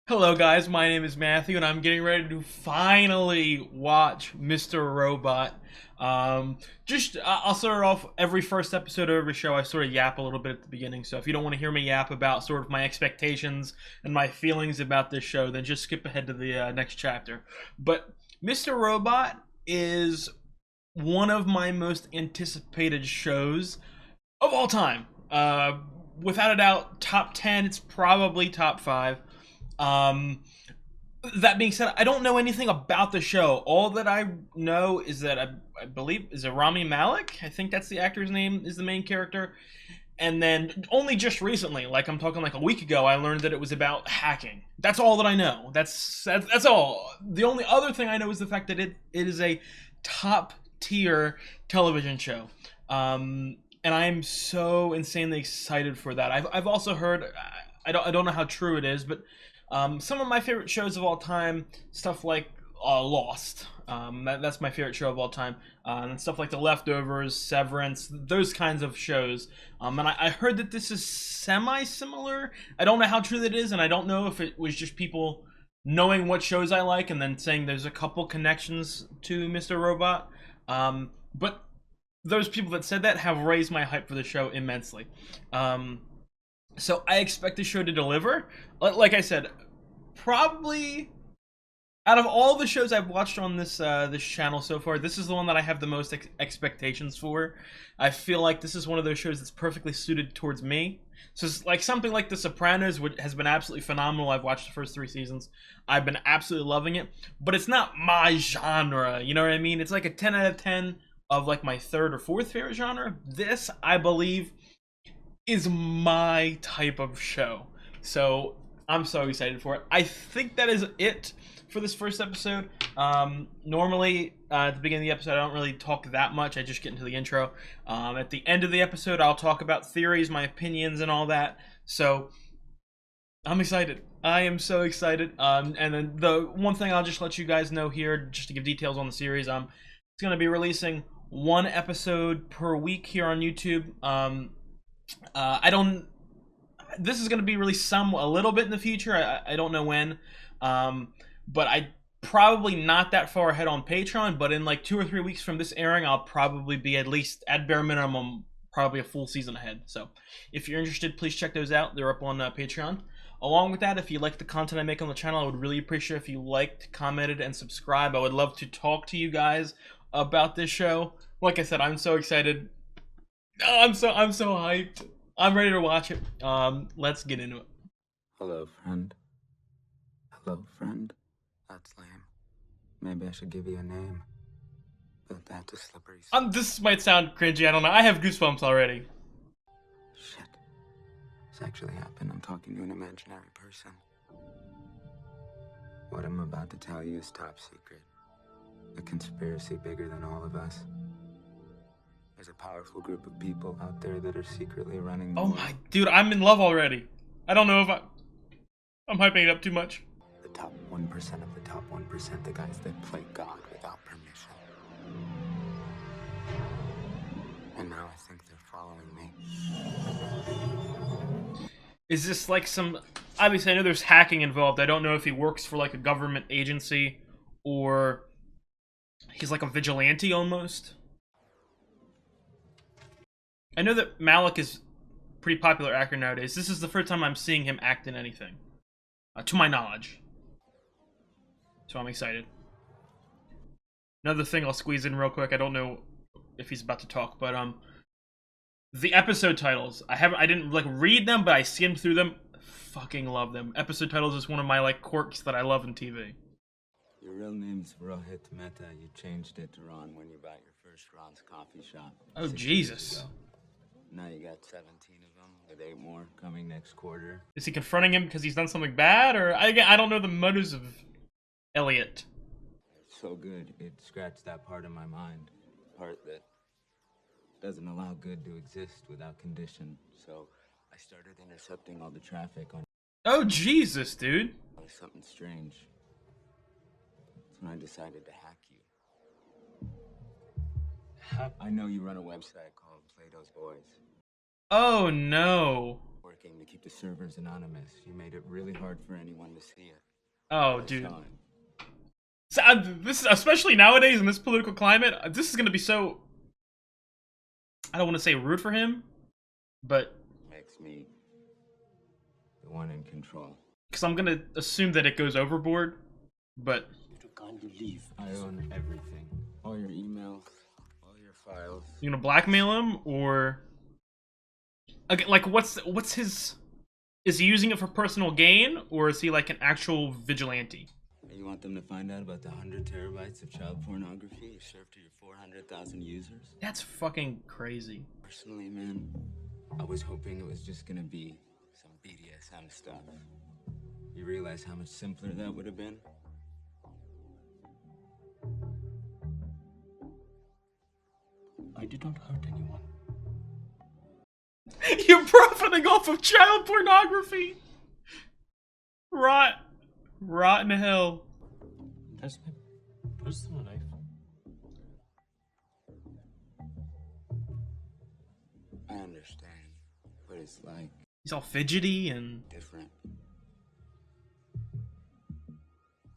Hello, guys. My name is Matthew, and I'm getting ready to finally watch Mr. Robot. I'll start off every first episode of every show. I sort of yap a little bit at the beginning, so if you don't want to hear me yap about sort of my expectations and my feelings about this show, then just skip ahead to the next chapter. But Mr. Robot is one of my most anticipated shows of all time. Without a doubt, top 10. It's probably top 5. Um, that being said, I don't know anything about the show. All that I know is that I believe is it Rami Malek. I think that's the actor's name. Is the main character. And then only just recently, like I'm talking like a week ago, I learned that it was about hacking. That's all that I know. That's all. The only other thing I know is the fact that it is a top tier television show. And I am so insanely excited for that. I've also heard I don't know how true it is, but some of my favorite shows of all time, stuff like Lost. That's my favorite show of all time. And stuff like The Leftovers, Severance, those kinds of shows. And I heard that this is semi-similar. I don't know how true that is, and I don't know if it was just people knowing what shows I like and then saying there's a couple connections to Mr. Robot. But those people that said that have raised my hype for the show immensely. So I expect the show to deliver. Like I said, probably out of all the shows I've watched on this channel so far, this is the one that I have the most expectations for. I feel like this is one of those shows that's perfectly suited towards me. So it's like something like The Sopranos, which has been absolutely phenomenal. I've watched the first 3 seasons. I've been absolutely loving it, but it's not my genre. You know what I mean? It's like a 10 out of 10 of like my third or fourth favorite genre. This, I believe, is my type of show. So I'm so excited for it. I think that is it for this first episode. Normally, at the beginning of the episode, I don't really talk that much. I just get into the intro. At the end of the episode, I'll talk about theories, my opinions, and all that. So I'm excited. I am so excited. And then the one thing I'll just let you guys know here, just to give details on the series, it's going to be releasing one episode per week here on YouTube. I don't. This is going to be released a little bit in the future. I don't know when, but I probably not that far ahead on Patreon. But in like 2 or 3 weeks from this airing, I'll probably be at least at bare minimum probably a full season ahead. So if you're interested, please check those out. They're up on Patreon. Along with that, if you like the content I make on the channel, I would really appreciate if you liked, commented, and subscribe. I would love to talk to you guys about this show. Like I said, I'm so excited. I'm so hyped. I'm ready to watch it. Let's get into it. Hello, friend. Hello, friend. That's lame. Maybe I should give you a name. But that's a slippery This might sound cringy. I don't know. I have goosebumps already. Shit. It's actually happened. I'm talking to an imaginary person. What I'm about to tell you is top secret. A conspiracy bigger than all of us. There's a powerful group of people out there that are secretly running the Oh world. my, dude, I'm in love already. I don't know if I'm hyping it up too much. The top 1% of the top 1%, the guys that play God without permission. And now I think they're following me. Is this like some... Obviously, I know there's hacking involved. I don't know if he works for like a government agency or he's like a vigilante almost. I know that Malik is a pretty popular actor nowadays. This is the first time I'm seeing him act in anything, to my knowledge. So I'm excited. Another thing I'll squeeze in real quick. I don't know if he's about to talk, but the episode titles. I didn't like read them, but I skimmed through them. Fucking love them. Episode titles is one of my like quirks that I love in TV. Your real name's Rohit Mehta. You changed it to Ron when you bought your first Ron's coffee shop. Oh 6 years Jesus. ago. Now you got 17 of them, with 8 more coming next quarter. Is he confronting him because he's done something bad, or I don't know the motives of Elliot. It's so good, it scratched that part of my mind. Part that doesn't allow good to exist without condition. So I started intercepting all the traffic on Oh Jesus, dude. something strange. That's when I decided to hack you. I know you run a website called Plato's Boys. Oh no. Working working to keep the servers anonymous. You made it really hard for anyone to see it. Oh, I dude. saw it. So, this is, especially nowadays in this political climate, this is gonna be so. I don't want to say rude for him, but Makes me the one in control. because I'm gonna assume that it goes overboard. But You kindly leave. I own everything. All your emails, all your files. you gonna blackmail him or? Again, like, what's his? Is he using it for personal gain, or is he like an actual vigilante? You want them to find out about the 100 terabytes of child pornography you served to your 400,000 users? That's fucking crazy. Personally, man, I was hoping it was just gonna be some BDSM stuff. You realize how much simpler that would have been? I did not hurt anyone. You're profiting off of child pornography. Rot in hell. That's my personal life. I understand what it's like. He's all fidgety and Different.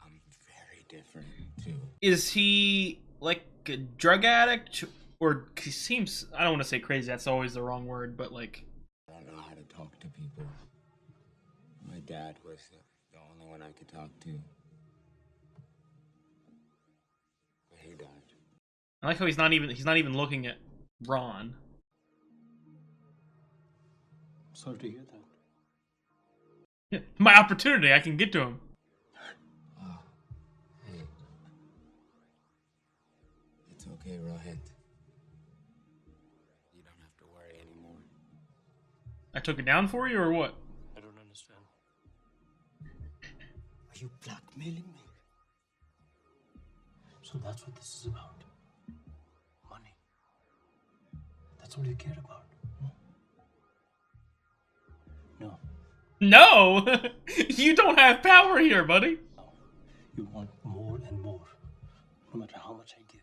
I'm very different, too. is he like a drug addict or he seems? I don't want to say crazy. That's always the wrong word, but like I don't know how to talk to people. My dad was the only one I could talk to. But he died. I like how he's not even looking at Ron. Sorry to hear that. Yeah, my opportunity. I can get to him. Oh, hey. It's okay, Rohit. You don't have to worry anymore. I took it down for you or what? I don't understand. Are you blackmailing me? So that's what this is about. Money. That's all you care about. No. No, you don't have power here, buddy. You want more and more. No matter how much I give.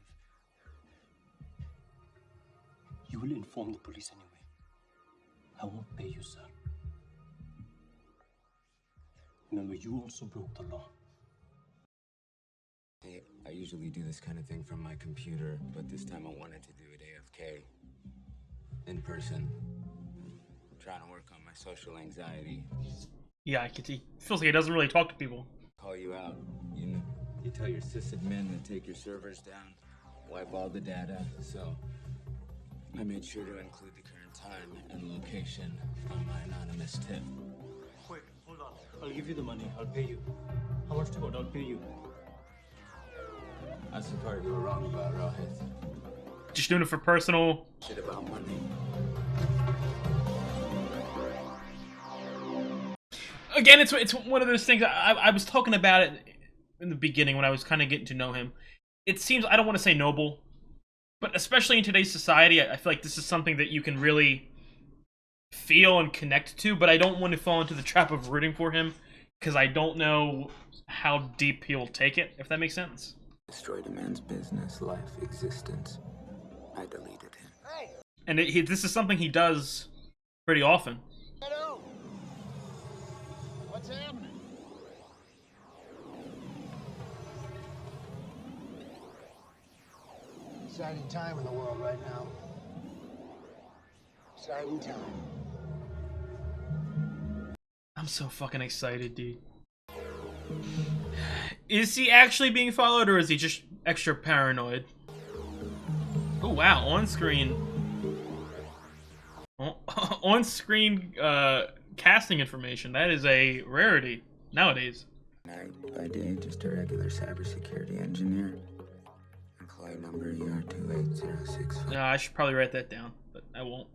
You will inform the police anyway. I won't pay you, sir. Remember, you also broke the law. Hey, I usually do this kind of thing from my computer, but this time I wanted to do it AFK. In person. I'm trying to work on my social anxiety. Yeah, I can see. Feels like he doesn't really talk to people. Call you out, you know. You tell your sysadmin to take your servers down, wipe all the data, so I made sure to include the current time and location on my anonymous tip. Wait, hold on. I'll give you the money. I'll pay you. How much to go? I'll pay you. That's the part you were wrong about, Rohit. Just doing it for personal. Shit about money. Again, it's one of those things. I was talking about it in the beginning when I was kind of getting to know him. It seems, I don't want to say noble, but especially in today's society, I feel like this is something that you can really feel and connect to. But I don't want to fall into the trap of rooting for him because I don't know how deep he'll take it. If that makes sense. Destroyed a man's business, life, existence. I deleted him. And this is something he does pretty often. Hello. What's happening? Exciting time in the world right now. Exciting time. I'm so fucking excited, dude. Is he actually being followed, or is he just extra paranoid? Oh wow, on-screen... on-screen, casting information. That is a rarity nowadays. Night by day, just a regular cybersecurity engineer. Employee number ER28065. Yeah, I should probably write that down, but I won't.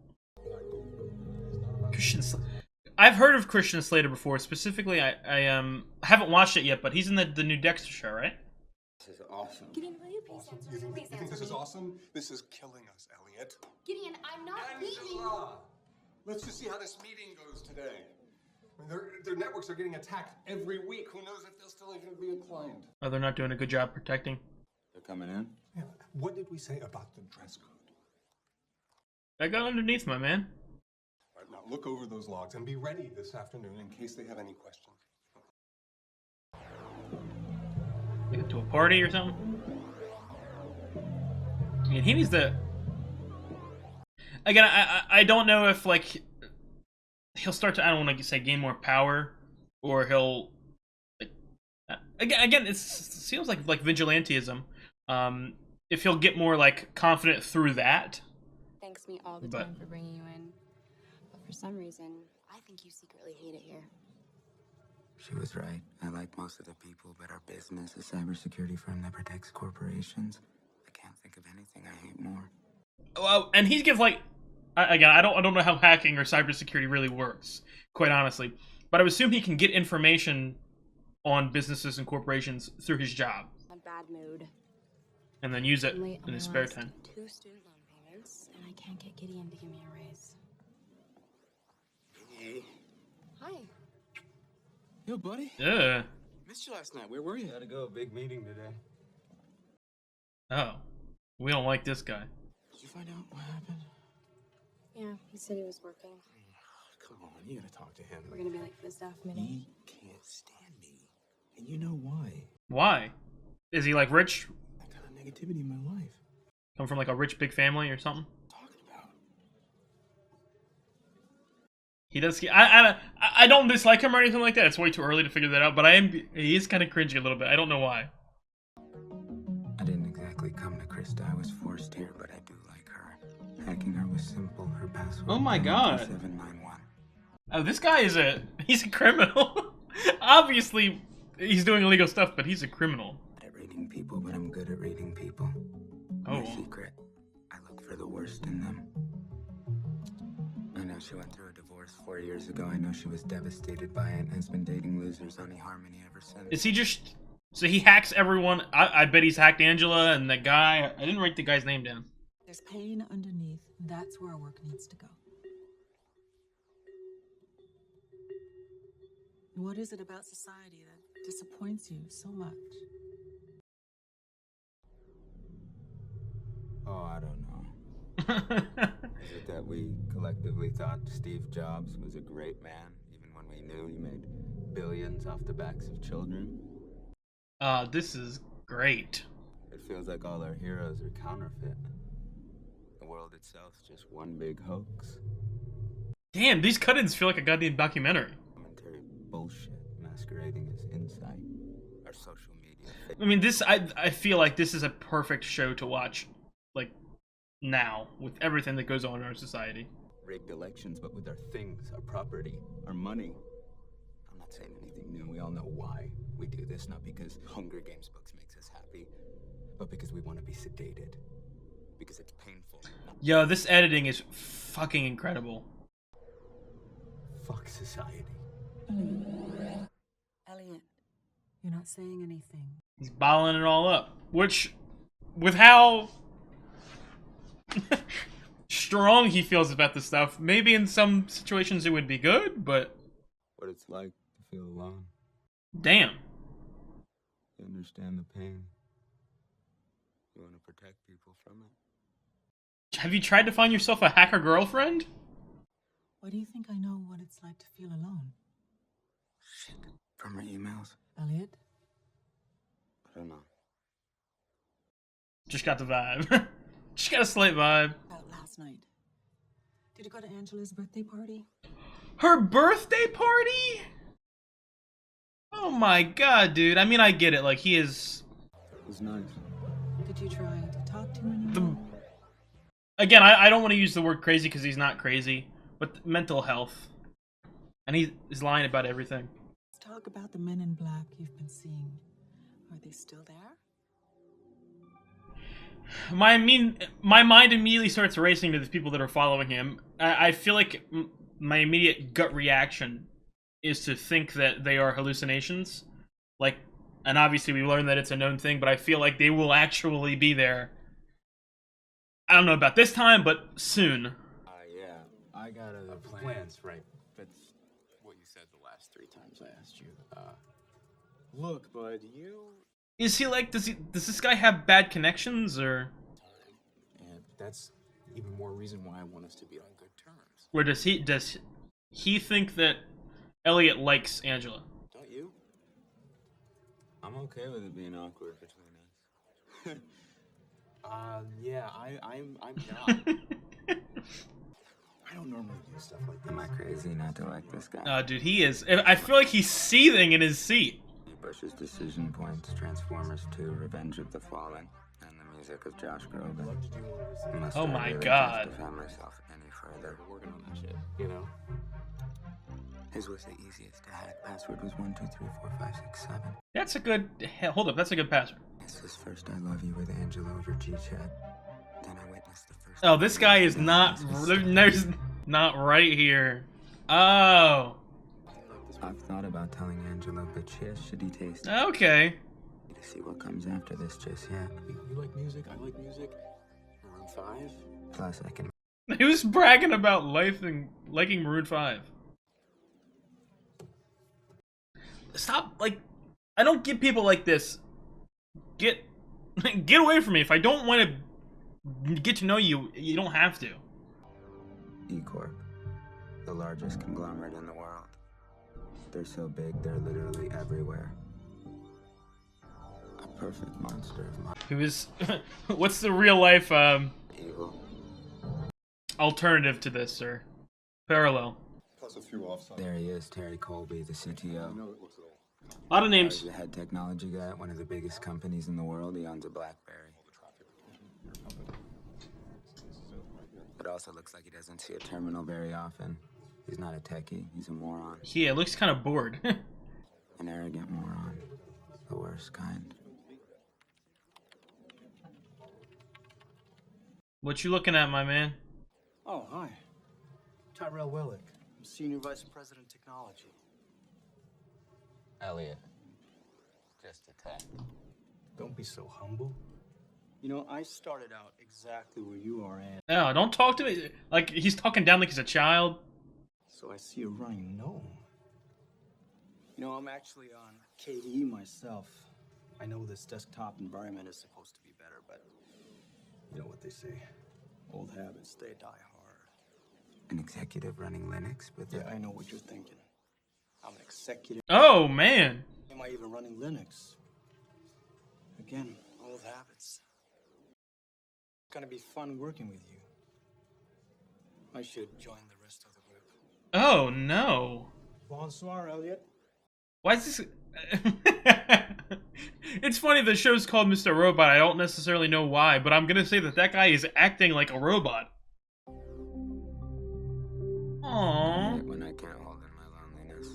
I've heard of Christian Slater before. Specifically, I haven't watched it yet, but he's in the new Dexter show, right? This is awesome. Gideon, will you please answer? You Please think answer this is me. awesome? This is killing us, Elliot. Gideon, I'm not leaving. Let's just see how this meeting goes today. I mean, their networks are getting attacked every week. Who knows if they'll still even be a client? Oh, they're not doing a good job protecting. They're coming in? Yeah. What did we say about the dress code? That got underneath my man. now look over those logs and be ready this afternoon in case they have any questions. Like to a party or something? I mean, he needs to... Again, I don't know if, like, he'll start to, I don't want to say gain more power, or he'll... Like, again, it seems like vigilantism. If he'll get more, like, confident through that. Thanks me all the time for bringing you in. But for some reason, I think you secretly hate it here. She was right. I like most of the people, but our business, a cybersecurity firm that protects corporations, I can't think of anything I hate more. Well, and he gives, like, again, I don't know how hacking or cybersecurity really works, quite honestly. But I would assume he can get information on businesses and corporations through his job. I'm in a bad mood. And then use it I'm late in on his my spare last time. 2 student loan payments, and I can't get Gideon to give me a raise. Hey. Hi. Yo, buddy. Ugh. Missed you last night. Where were you? Gotta go. Big meeting today. Oh. We don't like this guy. Did you find out what happened? Yeah, he said he was working. Come on, you gotta talk to him. We're gonna be late for the staff meeting. He can't stand me. And you know why. Why? Is he, like, rich? That kind of negativity in my life. Come from, like, a rich big family or something? Talking about. He does. I don't dislike him or anything like that. It's way too early to figure that out. But he is kind of cringy a little bit. I don't know why. I didn't exactly come to Krista. I was forced here, but I do like her. Hacking her was simple. Her password. Oh my God. 791. Oh, this guy he's a criminal. Obviously, he's doing illegal stuff, but he's a criminal. At reading people, but I'm good at reading people. Oh. My secret. I look for the worst in them. I know she went through a divorce 4 years ago. I know she was devastated by it and has been dating losers on eHarmony ever since. Is he just... So he hacks everyone. I bet he's hacked Angela and the guy... I didn't write the guy's name down. There's pain underneath. That's where our work needs to go. What is it about society that disappoints you so much? Oh, I don't know. Is it that we collectively thought Steve Jobs was a great man, even when we knew he made billions off the backs of children? This is great. It feels like all our heroes are counterfeit. The world itself's just one big hoax. Damn, these cut-ins feel like a goddamn documentary. Commentary bullshit masquerading as insight. Our social media. I mean, I feel like this is a perfect show to watch, like, now, with everything that goes on in our society. Rigged elections, but with our things, our property, our money. I'm not saying anything new. We all know why we do this, not because Hunger Games books makes us happy, but because we want to be sedated. Because it's painful. Yo, this editing is fucking incredible. Fuck society. Elliot, you're not saying anything. He's bottling it all up. Which, with how strong he feels about this stuff, maybe in some situations it would be good, but... What it's like to feel alone. Damn. You understand the pain. You want to protect people from it. Have you tried to find yourself a hacker girlfriend? Why do you think I know what it's like to feel alone? Shit. From her emails? Elliot? I don't know. Just got the vibe. Just got a slight vibe. Out last night. Did you go to Angela's birthday party? Her birthday party? Oh my god, dude. I mean, I get it. Like, he is... It was nice. Did you try to talk to anyone? Again, I don't want to use the word crazy because he's not crazy, but mental health. And he's lying about everything. Let's talk about the men in black you've been seeing. Are they still there? My mind immediately starts racing to the people that are following him. I feel like my immediate gut reaction is to think that they are hallucinations. Like, and obviously we learned that it's a known thing, but I feel like they will actually be there. I don't know about this time, but soon. Yeah. I got other plans, right? That's what you said the last 3 times I asked you. Look, bud, you... Is he like, does this guy have bad connections, or? And that's even more reason why I want us to be on good terms. Or does he think that Elliot likes Angela? Don't you? I'm okay with it being awkward between us. Yeah, I'm not. I don't normally do stuff like this. Am I crazy not to like this guy? Dude, he is. I feel like he's seething in his seat. Bush's Decision Points, Transformers 2, Revenge of the Fallen, and the music of Josh Groban. What did you want to say? Must Oh I my really God. justify myself any further? We're working on that shit, you know? His was the easiest to hack. Password was 123456 7. That's a good. Hold up, that's a good password. This was first I love you with Angela over G-Chat. Then I witnessed the first. Oh, this guy is not. There's not right here. Oh. I've thought about telling Angela, but she has shitty taste. Okay. To see what comes after this just yet. You like music, I like music. Maroon 5? Plus, I can. Who's bragging about liking Maroon 5? Stop, like, I don't get people like this. Get away from me. If I don't want to get to know you, you don't have to. E-Corp, the largest conglomerate in the world. They're so big, they're literally everywhere. A perfect monster of my Who is, what's the real life, evil. alternative to this, sir? Parallel. Plus a few offsides. There he is, Terry Colby, the CTO. No, it looks at all. A lot of He's names. the head technology guy at one of the biggest companies in the world. He owns a BlackBerry. It also looks like he doesn't see a terminal very often. He's not a techie, he's a moron. Yeah, looks kind of bored. An arrogant moron. The worst kind. What you looking at, my man? Oh, hi. Tyrell Willick. I'm Senior Vice President Technology. Elliot. Just a tech. Don't be so humble. You know, I started out exactly where you are at, No, don't talk to me like he's talking down like he's a child. so I see a running gnome. You know, I'm actually on KDE myself. I know this desktop environment is supposed to be better, but you know what they say. Old habits, they die hard. An executive running Linux with Yeah, I know what you're thinking. I'm an executive. Oh man. Am I even running Linux? Again, old habits. It's gonna be fun working with you. I should join the rest of the group. Oh no. Bonsoir, Elliot. Why is this? It's funny the show's called Mr. Robot. I don't necessarily know why, but I'm gonna say that guy is acting like a robot. Aww. when I can't hold in my loneliness.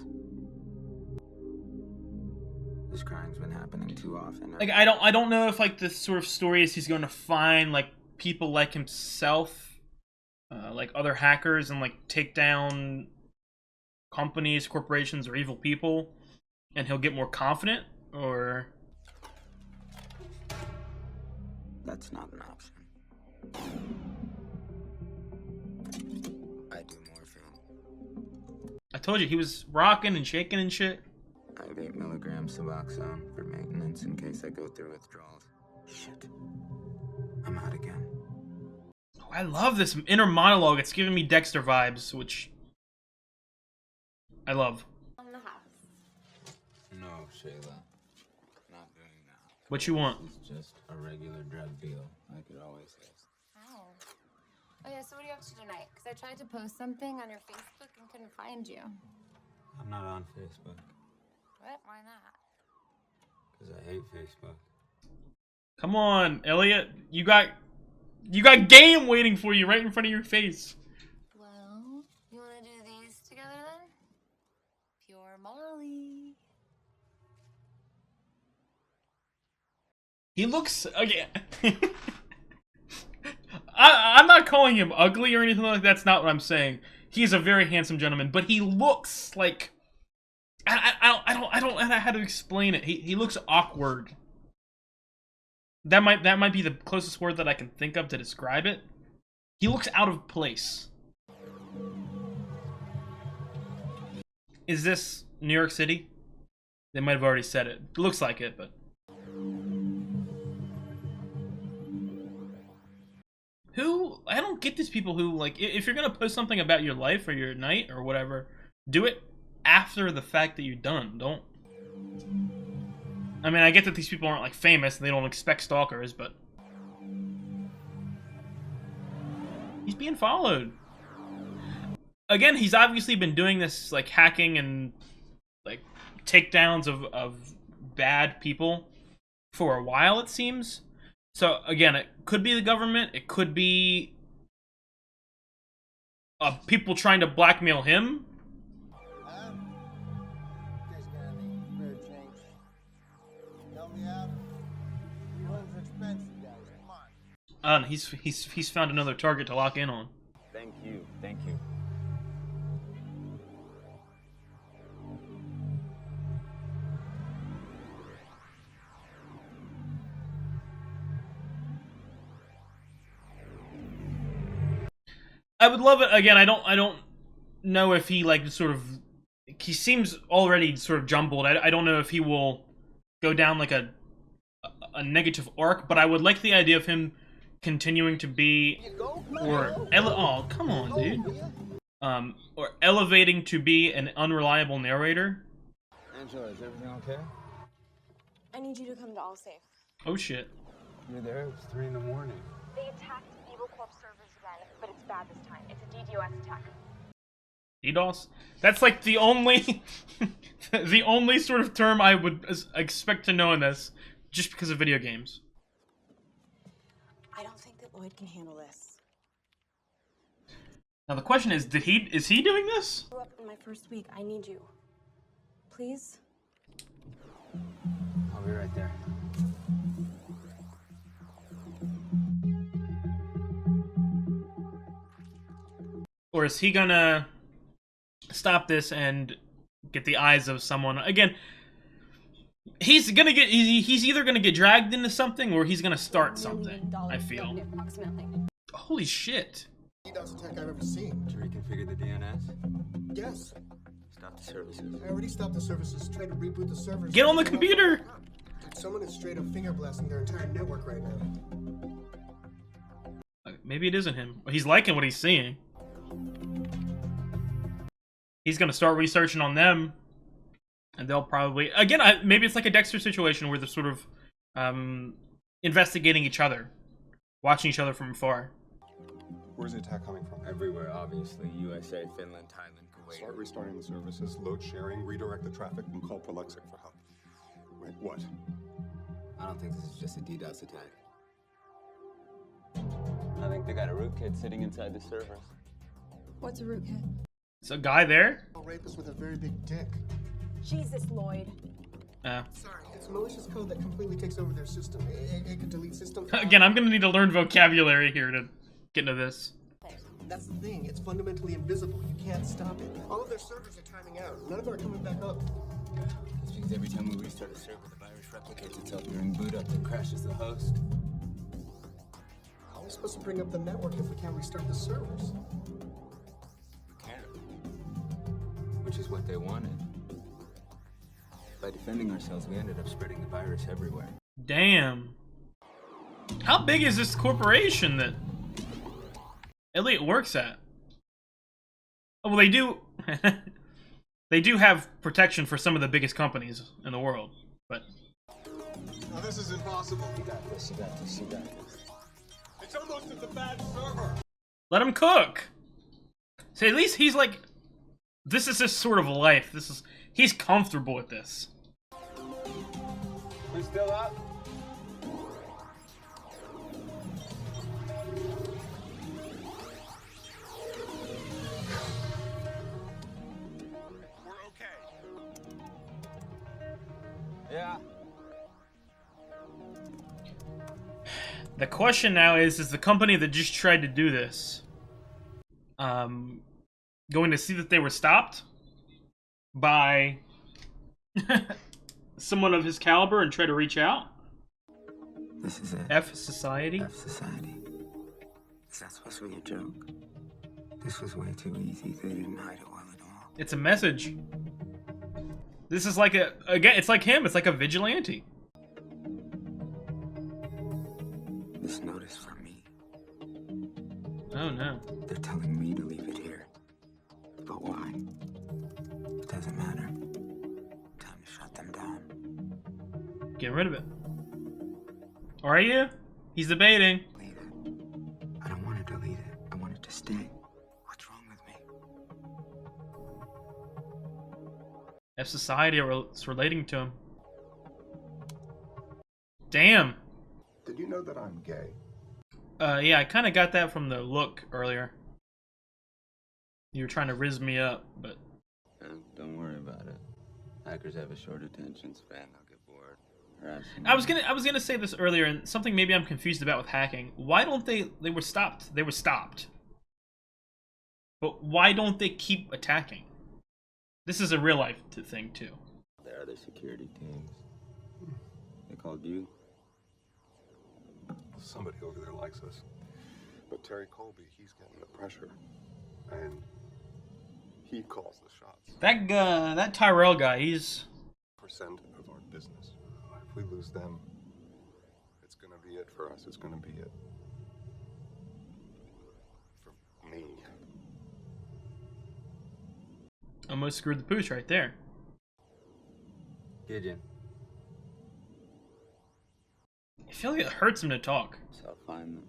This crime's been happening too often. Like I don't know if like this sort of story is he's going to find like people like himself, like other hackers, and like take down companies, corporations, or evil people, and he'll get more confident, or That's not an option. I do morphine. I told you he was rocking and shaking and shit. I have 8 milligrams Suboxone for maintenance in case I go through withdrawals. Shit. I'm out again. Oh, I love this inner monologue. It's giving me Dexter vibes, which I love. On the house. No, Shayla. Not doing that. What you want? It's just a regular drug deal. I could always guess. Oh. Oh yeah, so what are you up to tonight? Because I tried to post something on your Facebook and couldn't find you. I'm not on Facebook. What? Why not? Because I hate Facebook. Come on, Elliot. You got game waiting for you right in front of your face. Well, you want to do these together then? Pure Molly. He looks again. I'm not calling him ugly or anything like that. That's not what I'm saying. He's a very handsome gentleman, but he looks like I don't know how to explain it. He looks awkward. That might be the closest word that I can think of to describe it. He looks out of place. Is this New York City? They might have already said it. It looks like it, but who I don't get these people who, like, if you're gonna post something about your life or your night or whatever, do it after the fact that you're done. Don't. I mean, I get that these people aren't, like, famous and they don't expect stalkers, but he's being followed. Again, he's obviously been doing this, like, hacking and, like, takedowns of bad people for a while, it seems. So, again, it could be the government, it could be people trying to blackmail him. He's found another target to lock in on. Thank you, thank you. I would love it. Again, I don't know if he, like, sort of, he seems already sort of jumbled. I don't know if he will go down like a negative arc, but I would like the idea of him continuing to be, or oh, come on, dude. Or elevating to be an unreliable narrator. Angela, is everything okay? I need you to come to All Safe. Oh shit. You're there? It was 3 in the morning. They attacked Evil Corp servers again, but it's bad this time. It's a DDoS attack. DDoS? That's like the only the only sort of term I would expect to know in this, just because of video games. I don't think that Lloyd can handle this. Now the question is, is he doing this? I grew up in my first week. I need you. Please? I'll be right there. Or is he gonna stop this and get the eyes of someone? Again, he's either gonna get dragged into something or he's gonna start something, I feel. Approximately. Holy shit. DDoS attack I've ever seen. Did you reconfigure the DNS? Yes. Stop the services. I already stopped the services. Tried to reboot the servers. Get on the computer! Dude, someone is straight up finger blasting their entire network right now. Maybe it isn't him. He's liking what he's seeing. He's gonna start researching on them, and they'll probably again. Maybe it's like a Dexter situation where they're sort of investigating each other, watching each other from afar. Where's the attack coming from? Everywhere, obviously. USA, Finland, Thailand, Kuwait. Start restarting the services, load sharing, redirect the traffic, and call Prolexic for help. Wait, what? I don't think this is just a DDoS attack. I think they got a rootkit sitting inside the servers. What's a rootkit? Is a guy there? A rapist with a very big dick. Jesus, Lloyd. Sorry, it's malicious code that completely takes over their system. It could delete system. Again, I'm gonna need to learn vocabulary here to get into this. That's the thing. It's fundamentally invisible. You can't stop it. All of their servers are timing out. None of them are coming back up. That's because every time we restart a server, the virus replicates itself during boot up and crashes the host. How are we supposed to bring up the network if we can't restart the servers? We can't. Which is what they wanted. By defending ourselves, we ended up spreading the virus everywhere. Damn. How big is this corporation that Elliot works at? Oh, well, they do. They do have protection for some of the biggest companies in the world, but. No, this is impossible. You got this, you got this, you got this. It's almost as a bad server. Let him cook. See, at least he's like, this is his sort of life. He's comfortable with this. We still up? We're okay. Yeah. The question now is the company that just tried to do this, going to see that they were stopped by someone of his caliber and try to reach out? This is it. F Society? F Society. Is that supposed to be a joke? This was way too easy. They didn't hide it well at all. It's a message. This is like again, it's like him. It's like a vigilante. This notice from me. Oh no. They're telling me to leave it here. But why? It doesn't matter. Time to shut them down. Get rid of it. Are you? He's debating. Delete it. I don't want to delete it. I want it to stay. What's wrong with me? F Society is relating to him. Damn. Did you know that I'm gay? Yeah, I kind of got that from the look earlier. You were trying to rizz me up, but Don't worry about it. Hackers have a short attention span. They'll get bored. I was gonna say this earlier, and something maybe I'm confused about with hacking. Why don't they were stopped? They were stopped. But why don't they keep attacking? This is a real life thing too. There are other security teams. They called you. Somebody over there likes us. But Terry Colby, he's getting the pressure. And he calls the shots. That Tyrell guy, he's... Percent of our business. If we lose them, it's gonna be it for us. It's gonna be it. For me. Almost screwed the pooch right there. Gideon. I feel like it hurts him to talk. So I'll find them.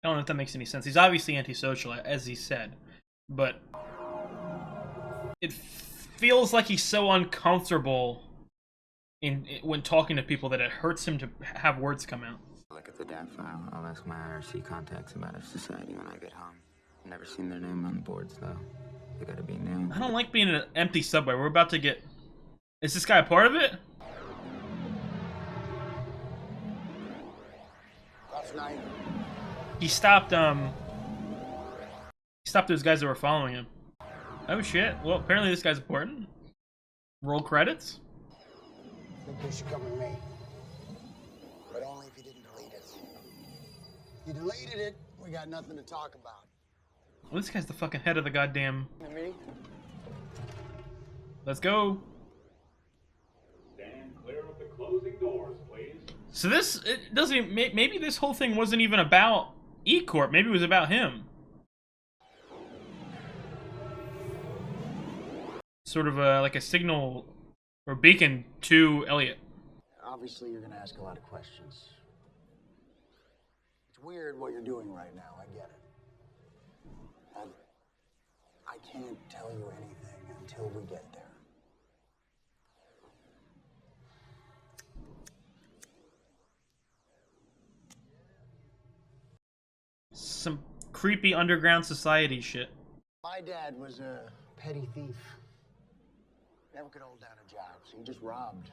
I don't know if that makes any sense. He's obviously antisocial, as he said, but it feels like he's so uncomfortable when talking to people that it hurts him to have words come out. Look at the DAT file. I'll ask my IRC contacts about F Society when I get home. Never seen their name on the boards though. They gotta be new. I don't like being in an empty subway. We're about to get... Is this guy a part of it? Last night, He stopped those guys that were following him. Oh shit. Well, apparently this guy's important. Roll credits. I think you should come with me. But only if you didn't delete it. You deleted it, we got nothing to talk about. Well, this guy's the fucking head of the goddamn... Me? Let's go. Stand clear of the closing doors, please. So this, it doesn't even, maybe this whole thing wasn't even about E-Corp. Maybe it was about him. Sort of like a signal or beacon to Elliot. Obviously, you're gonna ask a lot of questions. It's weird what you're doing right now, I get it. I can't tell you anything until we get there. Some creepy underground society shit. My dad was a petty thief. Never could hold down a job, so he just robbed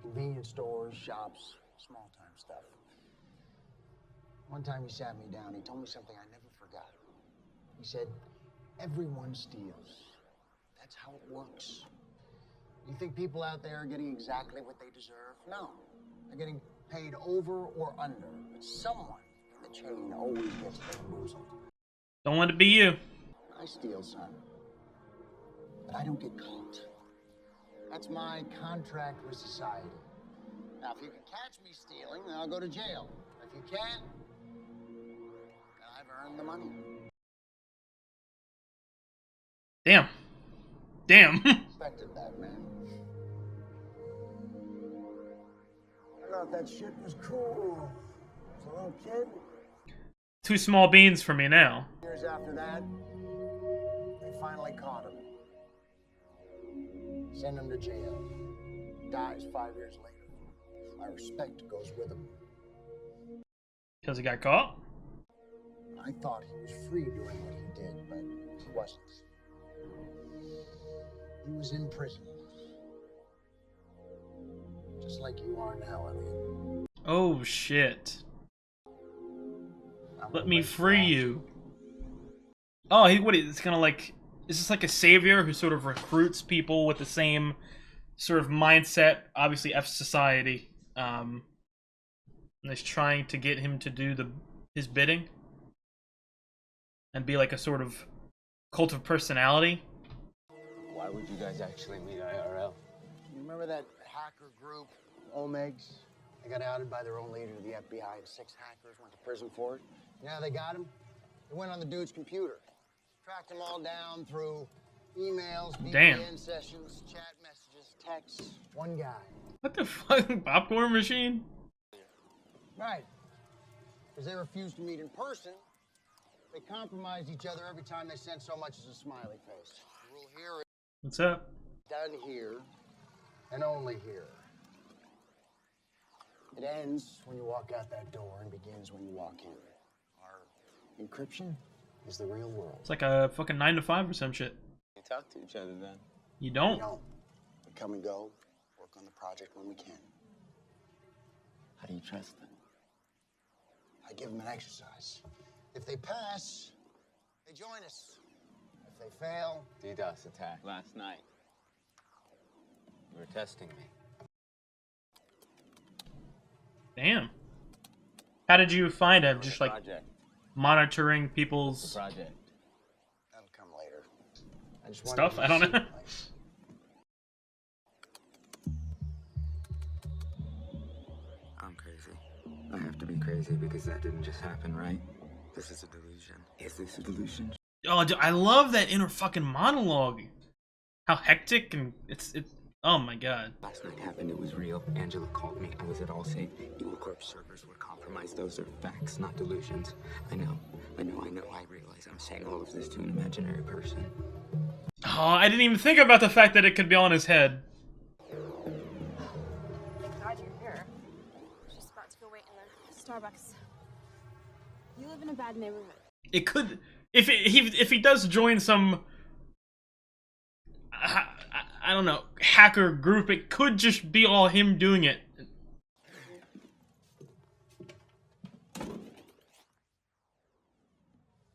convenience stores, shops, small-time stuff. One time he sat me down, he told me something I never forgot. He said, everyone steals. That's how it works. You think people out there are getting exactly what they deserve? No. They're getting paid over or under. But someone in the chain always gets bamboozled. Don't let it be you. I steal, son. But I don't get caught. That's my contract with society. Now, if you can catch me stealing, then I'll go to jail. If you can't, then I've earned the money. Damn. Damn. Expected that, man. I thought that shit was cool. As a little kid. Two small beans for me now. Years after that, they finally caught him. Send him to jail. Dies 5 years later. My respect goes with him. Because he got caught? I thought he was free doing what he did, but he wasn't. He was in prison. Just like you are now, Elliot. Oh shit. Let me free you. Oh, it's kind of like... Is this like a savior who sort of recruits people with the same sort of mindset? Obviously, F Society. And is trying to get him to do his bidding? And be like a sort of cult of personality? Why would you guys actually meet IRL? You remember that hacker group, Omegs? They got outed by their own leader, the FBI, and 6 hackers went to prison for it. You know how they got him? They went on the dude's computer, tracked them all down through emails, Damn. VPN sessions, chat messages, texts. One guy. What the fuck? Popcorn machine? Right. Because they refused to meet in person, they compromised each other every time they sent so much as a smiley face. The rule here is What's up? done here and only here. It ends when you walk out that door and begins when you walk in. Our encryption is the real world. It's like a fucking 9 to 5 or some shit. You talk to each other then. You We don't? don't. We come and go, work on the project when we can. How do you trust them? I give them an exercise. If they pass, they join us. If they fail, DDoS attack last night. You were testing me. Damn. How did you find him? Just like Project. monitoring The people's project. that'll come later. I just stuff? I don't know. I'm crazy. I have to be crazy because that didn't just happen, right? This is a delusion. Is this a delusion? Oh, dude, I love that inner fucking monologue. How hectic and it's. Oh my god. Last night happened, it was real. Angela called me. I was at Allsafe. Evil Corp servers were compromised. Those are facts, not delusions. I know. I realize I'm saying all of this to an imaginary person. Oh, I didn't even think about the fact that it could be on his head. Glad you're here. Just about to go wait in the Starbucks. You live in a bad neighborhood. It could, if he does join some, I don't know, hacker group, it could just be all him doing it.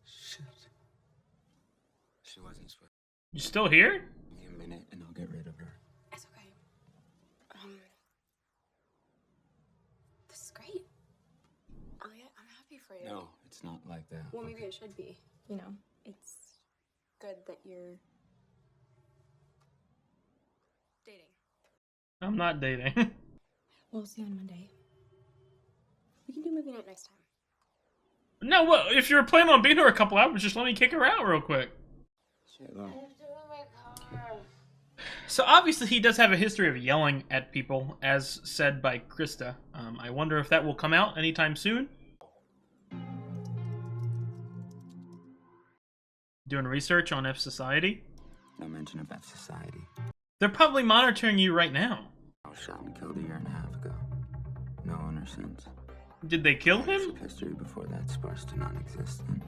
Shit. She wasn't supposed You still here? to. Give me a minute and I'll get rid of her. It's okay. This is great. Elliot, I'm happy for you. No, it's not like that. Well, maybe it should be. You know, it's good that you're dating. I'm not dating. We'll see you on Monday. We can do movie night next time. No, well, if you're planning on being here a couple hours, just let me kick her out real quick. Shit, well, So obviously he does have a history of yelling at people, as said by Krista. I wonder if that will come out anytime soon. Doing research on F Society. no mention of F Society. They're probably monitoring you right now. I was shot and killed a year and a half ago. No owner since. Did they kill him? Ownership history before that sparse to non-existent.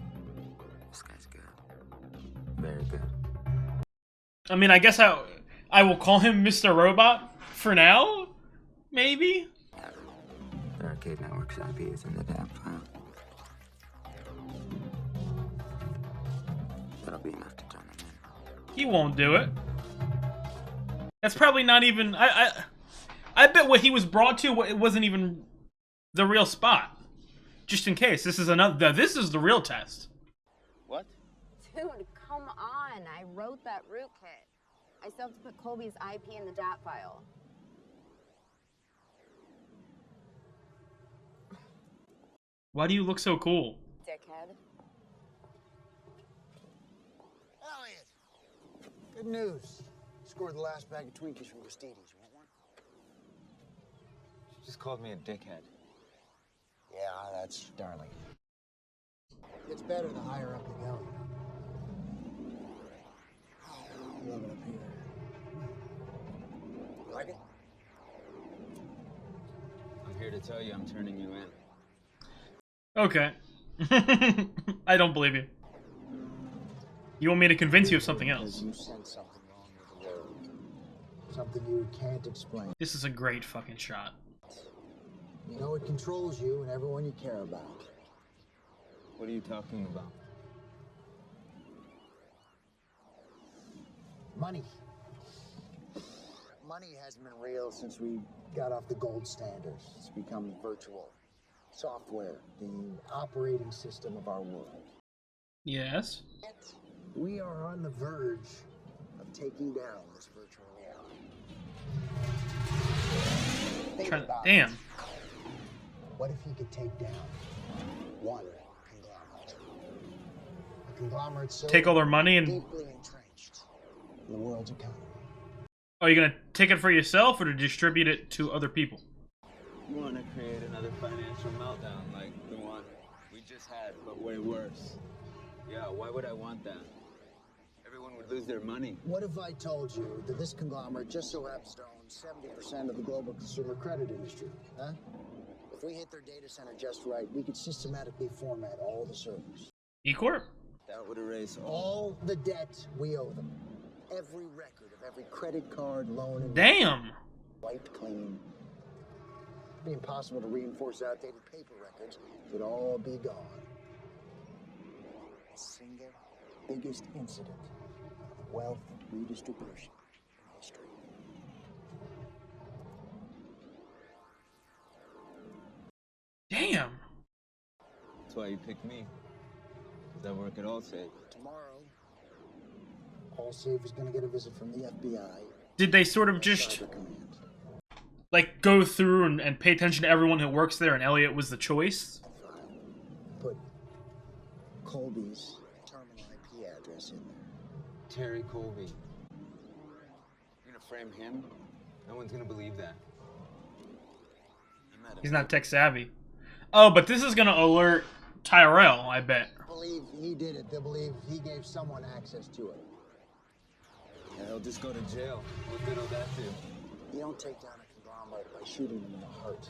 This guy's good. Very good. I mean, I guess I will call him Mr. Robot for now? Maybe? The Arcade Network's IP is in the DAP file. That'll be enough to turn him in. He won't do it. That's probably not even... I bet what he was brought to, it wasn't even the real spot. Just in case. This is the real test. What? Dude, come on. I wrote that rootkit. I still have to put Colby's IP in the DAT file. Why do you look so cool? Dickhead. Elliot! Good news. Scored the last bag of Twinkies from Gristedes. You want one? She just called me a dickhead. Yeah, that's darling. It's better the higher up you go. I love it up here. You like it? I'm here to tell you I'm turning you in. Okay. I don't believe you. You want me to convince you of something else. Because you sent something wrong with the world. Something you can't explain. This is a great fucking shot. You know it controls you and everyone you care about. What are you talking about? Money. Money hasn't been real since we got off the gold standard. It's become virtual. Software, the operating system of our world. Yes. We are on the verge of taking down this virtual reality. Think about it. Damn. What if he could take down one conglomerate? A conglomerate so Take all their money and... deeply entrenched in the world's economy. Are you gonna take it for yourself or to distribute it to other people? You want to create another financial meltdown like the one we just had, but way worse. Yeah, why would I want that? Everyone would lose their money. What if I told you that this conglomerate just so happens to own 70% of the global consumer credit industry? Huh? If we hit their data center just right, we could systematically format all the servers. E-Corp? That would erase All the debt we owe them. Every record of every credit card, loan, and Damn! wiped clean. It'd be impossible to reinforce outdated paper records. It would all be gone. The single biggest incident of wealth redistribution in history. Damn! That's why you picked me. Because I work at Allstate. Tomorrow, Allsave is going to get a visit from the FBI. Did they sort of just, Cyber Command. like, go through and pay attention to everyone who works there and Elliot was the choice? Put Colby's terminal IP address in there. Terry Colby. You're gonna frame him? No one's gonna believe that. You met him. He's not tech savvy. Oh, but this is gonna alert Tyrell, I bet. Believe he did it. They'll believe he gave someone access to it. Yeah, he'll just go to jail. What good will that do? You don't take down a conglomerate by shooting them in the heart.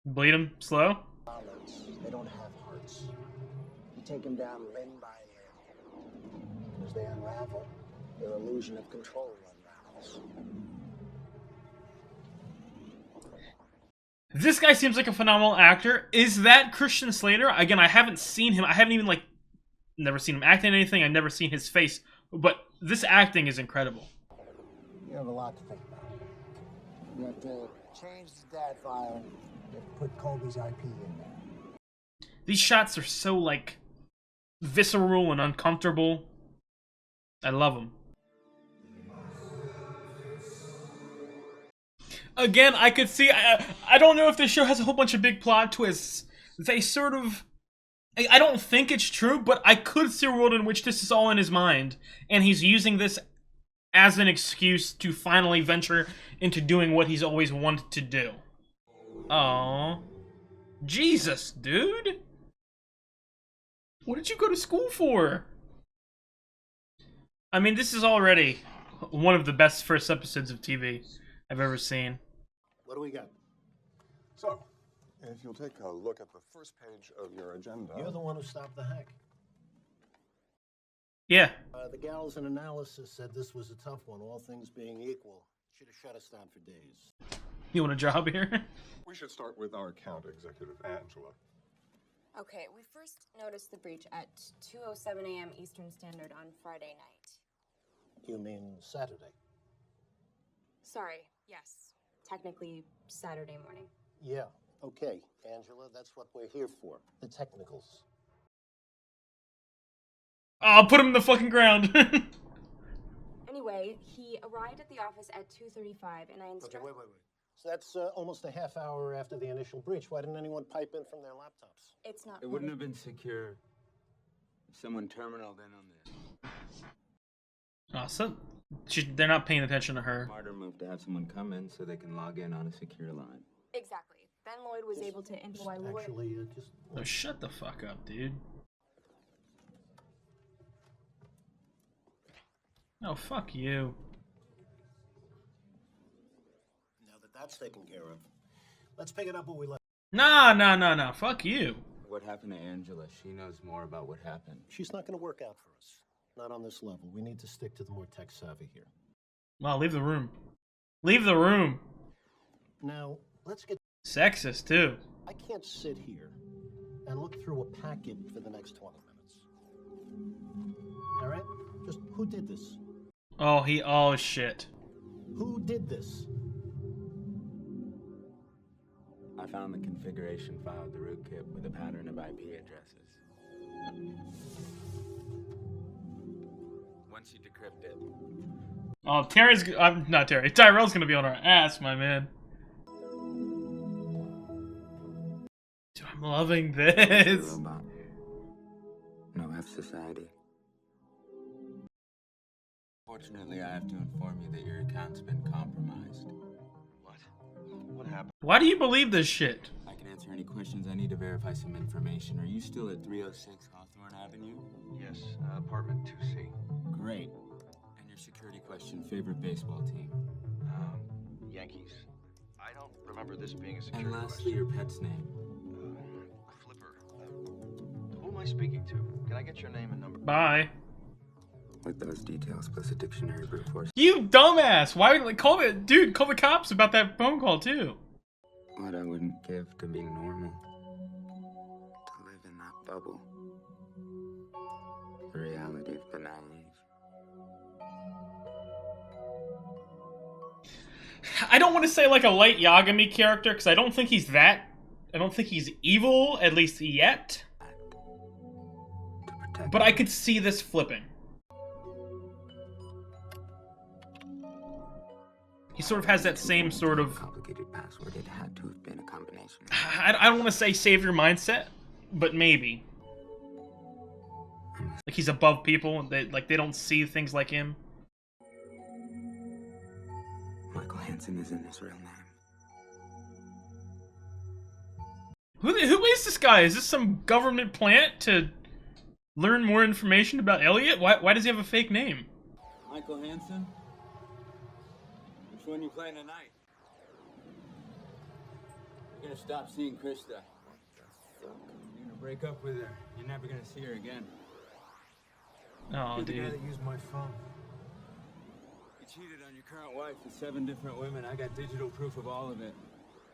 Bleed him slow? Conglomerates, they don't have hearts. You take them down limb by limb. As they unravel, their illusion of control unravels. This guy seems like a phenomenal actor. Is that Christian Slater? Again, I haven't seen him. I haven't even, like, never seen him act in anything. I've never seen his face. But this acting is incredible. You have a lot to think about. You have to change the DAT file. You have to put Colby's IP in there. These shots are so, like, visceral and uncomfortable. I love them. Again, I could see... I don't know if this show has a whole bunch of big plot twists. They sort of... I don't think it's true, but I could see a world in which this is all in his mind, and he's using this as an excuse to finally venture into doing what he's always wanted to do. Aww. Jesus, dude! What did you go to school for? I mean, this is already one of the best first episodes of TV I've ever seen. What do we got? So, if you'll take a look at the first page of your agenda. You're the one who stopped the hack. Yeah. The gals in analysis said this was a tough one, all things being equal. Should have shut us down for days. You want a job here? We should start with our account executive, Angela. Okay, we first noticed the breach at 2:07 a.m. Eastern Standard on Friday night. You mean Saturday? Sorry, yes. Technically, Saturday morning. Yeah, okay. Angela, that's what we're here for. The technicals. Oh, put him in the fucking ground. Anyway, he arrived at the office at 2:35, and I instructed... Okay, wait. So that's almost a half hour after the initial breach. Why didn't anyone pipe in from their laptops? It's not... It wouldn't have been secure if someone terminaled in on this. Oh, so they're not paying attention to her. Smarter move to have someone come in so they can log in on a secure line. Exactly. Then Lloyd was able to enter why Lloyd... Actually, just... Oh, shut the fuck up, dude. Oh, fuck you. Now that that's taken care of, let's pick it up where we left. No. Fuck you. What happened to Angela? She knows more about what happened. She's not going to work out for us. Not on this level. We need to stick to the more tech savvy here. Well, leave the room. Leave the room. Now, let's get... Sexist, too. I can't sit here and look through a packet for the next 20 minutes. All right? Just who did this? Oh, shit. Who did this? I found the configuration file of the rootkit with a pattern of IP addresses. Once you decrypt it. Oh, not Terry. Tyrell's gonna be on our ass, my man. Dude, I'm loving Mr. this. Robot. No F society. Fortunately, I have to inform you that your account's been compromised. What? What happened? Why do you believe this shit? I can answer any questions. I need to verify some information. Are you still at 306 Hawthorne Avenue? Yes, apartment 2C. Great. And your security question, favorite baseball team? Yankees. I don't remember this being a security And lastly, question. your pet's name. Flipper. Who am I speaking to? Can I get your name and number? Bye. With those details plus a dictionary brute force. You dumbass! Why like call it, dude? Call the cops about that phone call too. What I wouldn't give to be normal. To live in that bubble. The reality of the naive. I don't want to say like a light Yagami character because I don't think he's that. I don't think he's evil, at least yet. To protect But I could see this flipping. He sort of has that same sort of. complicated password. It had to have been a combination. I don't want to say savior mindset, but maybe. Like he's above people, and they don't see things like him. Michael Hansen isn't his real name. Who is this guy? Is this some government plant to learn more information about Elliot? Why does he have a fake name? Michael Hansen? Which one you playing tonight? You're gonna stop seeing Krista. You're gonna break up with her. You're never gonna see her again. Oh, You're the guy dude. that used my phone. You cheated on your current wife with 7 different women. I got digital proof of all of it.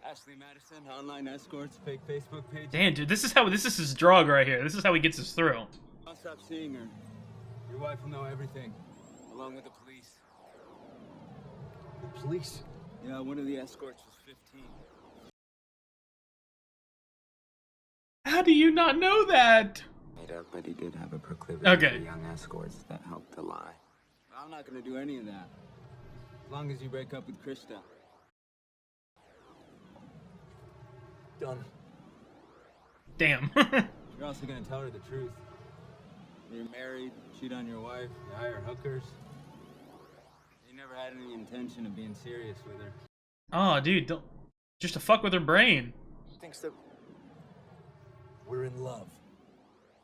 Ashley Madison, online escorts, fake Facebook page. Damn, dude, this is his drug right here. This is how he gets us through. I'll stop seeing her. Your wife will know everything, along with the police. The police? Yeah, one of the escorts was 15. How do you not know that? Made up, but he did have a proclivity Okay. for young escorts that helped to lie. I'm not gonna do any of that. As long as you break up with Krista. Done. Damn. You're also gonna tell her the truth. You're married, cheat on your wife, you hire hookers. You never had any intention of being serious with her. Oh, dude, don't just to fuck with her brain. She thinks that we're in love.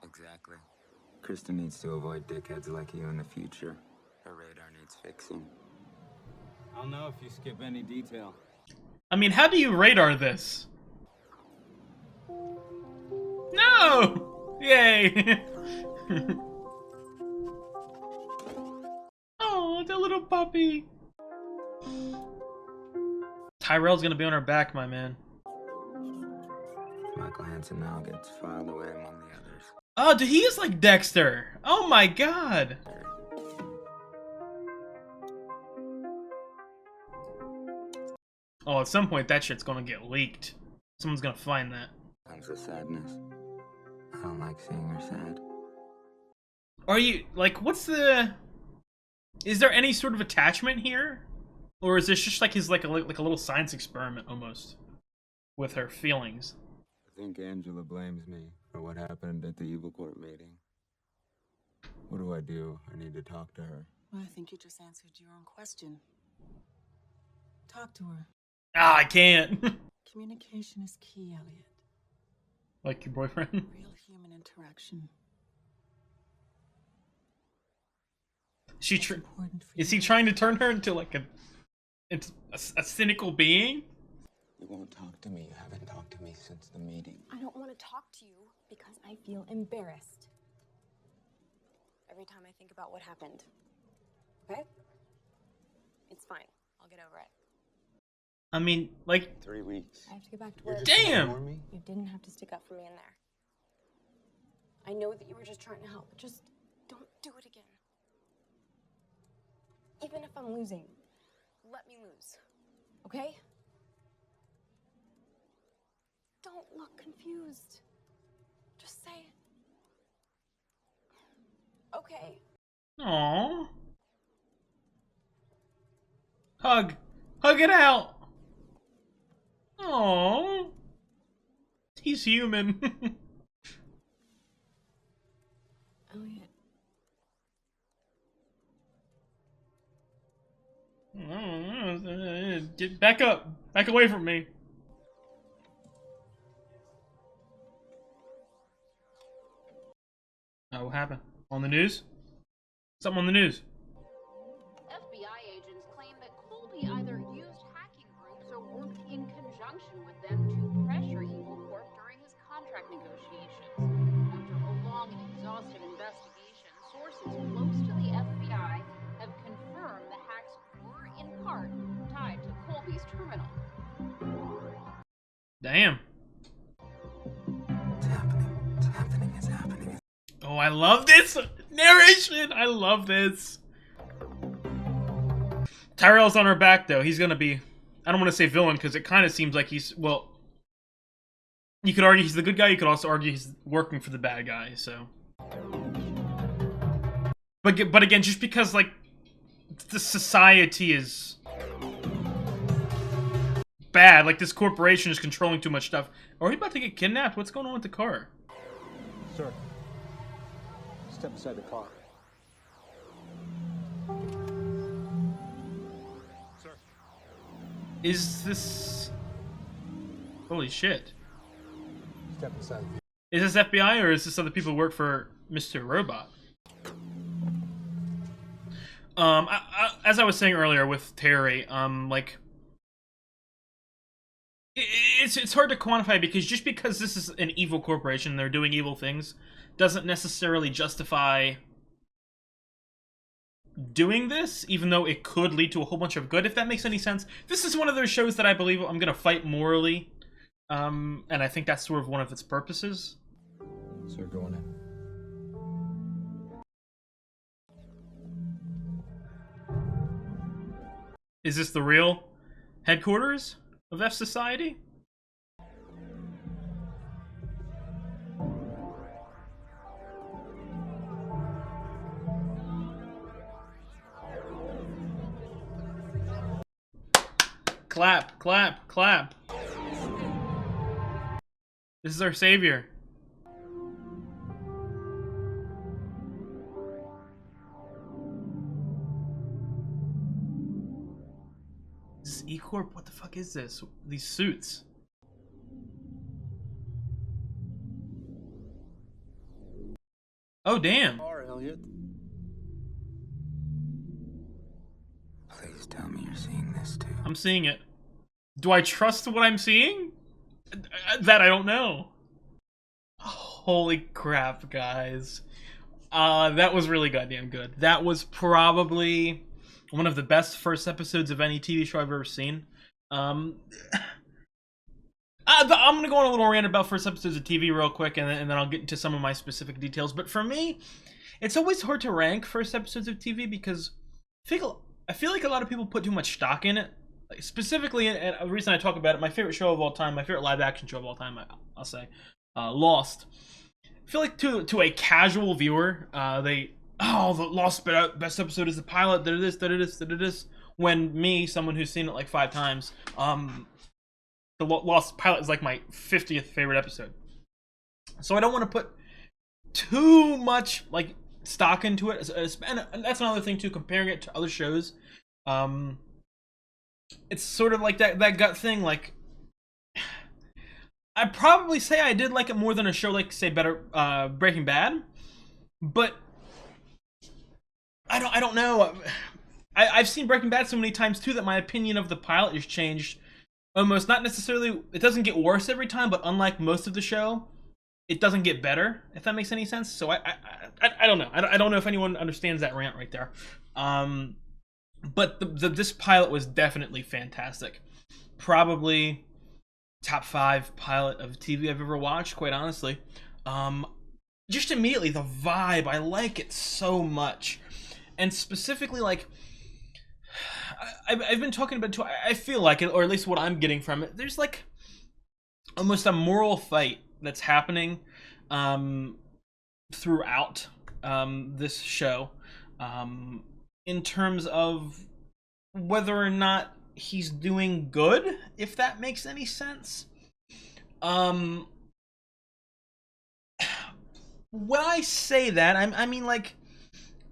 Exactly. Krista needs to avoid dickheads like you in the future. Her radar needs fixing. I'll know if you skip any detail. I mean, how do you radar this? No! Yay! Oh, the little puppy. Tyrell's gonna be on her back, my man. Michael Hansen now gets filed away among the others. Oh, dude, he is like Dexter. Oh my god. Oh, at some point that shit's gonna get leaked. Someone's gonna find that. Comes with sadness. I don't like seeing her sad. Are you like, what's the? Is there any sort of attachment here, or is this just like his like a little science experiment almost with her feelings? I think Angela blames me for what happened at the evil court meeting. What do I do? I need to talk to her. Well, I think you just answered your own question. Talk to her. Ah, I can't. Communication is key, Elliot. Like your boyfriend? Real human interaction. Important for Is you. he trying to turn her into like a cynical being? You won't talk to me. You haven't talked to me since the meeting. I don't want to talk to you because I feel embarrassed every time I think about what happened. Okay? It's fine. I'll get over it. I mean, like, 3 weeks. I have to get back to work. damn! You didn't have to stick up for me in there. I know that you were just trying to help, but just don't do it again. Even if I'm losing, let me lose. Okay? Don't look confused. Just say it. Okay. Aww. Hug. Hug it out. Aww. He's human. Elliot. Get back up. Back away from me. Oh, what happened? On the news? Something on the news. FBI agents claim that Colby either used hacking groups or worked in conjunction with them to pressure Evil Corp during his contract negotiations. After a long and exhaustive investigation, sources close to the FBI have confirmed the hacks were in part tied to Colby's terminal. Damn. It's happening. It's happening. It's happening. Oh, I love this narration. I love this. Tyrell's on her back, though. He's gonna be, I don't want to say villain, because it kind of seems like he's, well, you could argue he's the good guy. You could also argue he's working for the bad guy, so. But again, just because, like, the society is bad, like this corporation is controlling too much stuff. Are we about to get kidnapped? What's going on with the car? Sir, step inside the car. Sir. Is this... Holy shit. Step inside. Is this FBI or is this other people who work for Mr. Robot? As I was saying earlier with Terry, like... It's hard to quantify because just because this is an evil corporation, they're doing evil things, doesn't necessarily justify doing this, even though it could lead to a whole bunch of good, if that makes any sense. This is one of those shows that I believe I'm gonna fight morally, and I think that's sort of one of its purposes. So we're going in. Is this the real headquarters of F Society? Clap, clap, clap. This is our savior. This is E-Corp? What the fuck is this? These suits. Oh, damn. Elliot. Please tell me you're seeing this too. I'm seeing it. Do I trust what I'm seeing? That I don't know. Holy crap, guys. That was really goddamn good. That was probably one of the best first episodes of any TV show I've ever seen. I'm gonna go on a little rant about first episodes of TV real quick, and then I'll get into some of my specific details. But for me, it's always hard to rank first episodes of TV because I feel like a lot of people put too much stock in it. Like specifically, and the reason I talk about it, my favorite show of all time, my favorite live-action show of all time, I'll say, Lost. I feel like to a casual viewer, the Lost best episode is the pilot, that it is. When me, someone who's seen it like 5 times, the Lost pilot is like my 50th favorite episode. So I don't want to put too much like stock into it, and that's another thing too. Comparing it to other shows, it's sort of like that gut thing. Like, I'd probably say I did like it more than a show like, say, Breaking Bad, but I don't know. I've seen Breaking Bad so many times too that my opinion of the pilot has changed. Almost, not necessarily, it doesn't get worse every time, but unlike most of the show, it doesn't get better, if that makes any sense. So I don't know. I don't know if anyone understands that rant right there. But this pilot was definitely fantastic. Probably top 5 pilot of TV I've ever watched, quite honestly. Just immediately, the vibe, I like it so much. And specifically, like, I've been talking about it too. I feel like it, or at least what I'm getting from it, there's like almost a moral fight that's happening throughout this show, in terms of whether or not he's doing good, if that makes any sense. when I say that, I mean, like,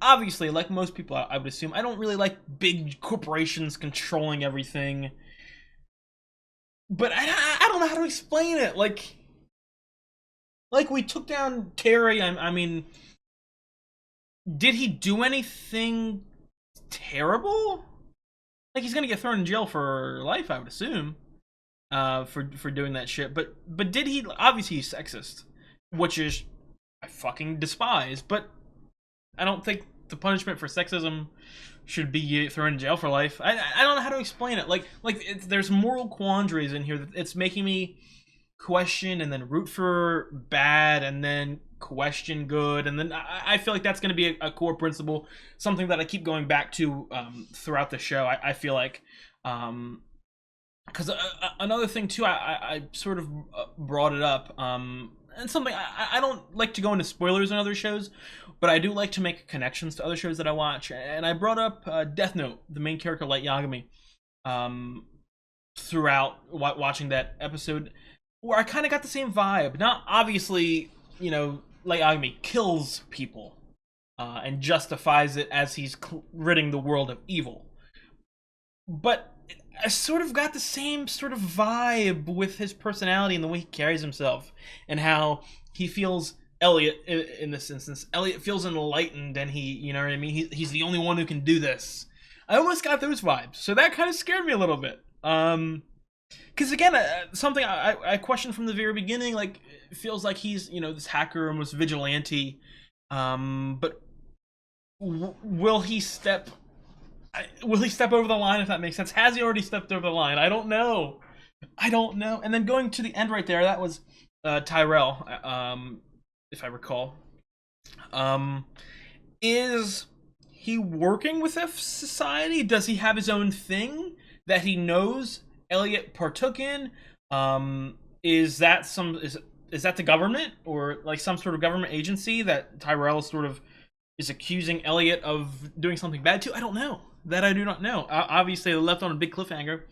obviously, like most people, I would assume, I don't really like big corporations controlling everything. But I don't know how to explain it. Like we took down Terry. I mean, did he do anything terrible? Like, he's gonna get thrown in jail for life, I would assume, for doing that shit. But did he? Obviously, he's sexist, which is I fucking despise. But I don't think the punishment for sexism should be thrown in jail for life. I don't know how to explain it. There's moral quandaries in here that it's making me question and then root for bad and then question good, and then I feel like that's going to be a core principle, something that I keep going back to throughout the show. I feel like because another thing too, I sort of brought it up, and something I don't like to go into spoilers on other shows, but I do like to make connections to other shows that I watch, and I brought up Death Note, the main character Light Yagami, throughout watching that episode, where I kind of got the same vibe. Not obviously, you know, Light Yagami kills people and justifies it as he's ridding the world of evil, but I sort of got the same sort of vibe with his personality and the way he carries himself, and how he feels. Elliot, in this instance, Elliot feels enlightened, and he, you know what I mean? He's the only one who can do this. I almost got those vibes, so that kind of scared me a little bit. Because again, something I questioned from the very beginning, like, it feels like he's, you know, this hacker, almost vigilante, but will he step over the line, if that makes sense? Has he already stepped over the line? I don't know. And then going to the end right there, that was Tyrell, if I recall. Is he working with F Society? Does he have his own thing that he knows Elliot partook in? Is that the government, or like some sort of government agency that Tyrell sort of is accusing Elliot of doing something bad to? I don't know. That I do not know. Obviously, they left on a big cliffhanger,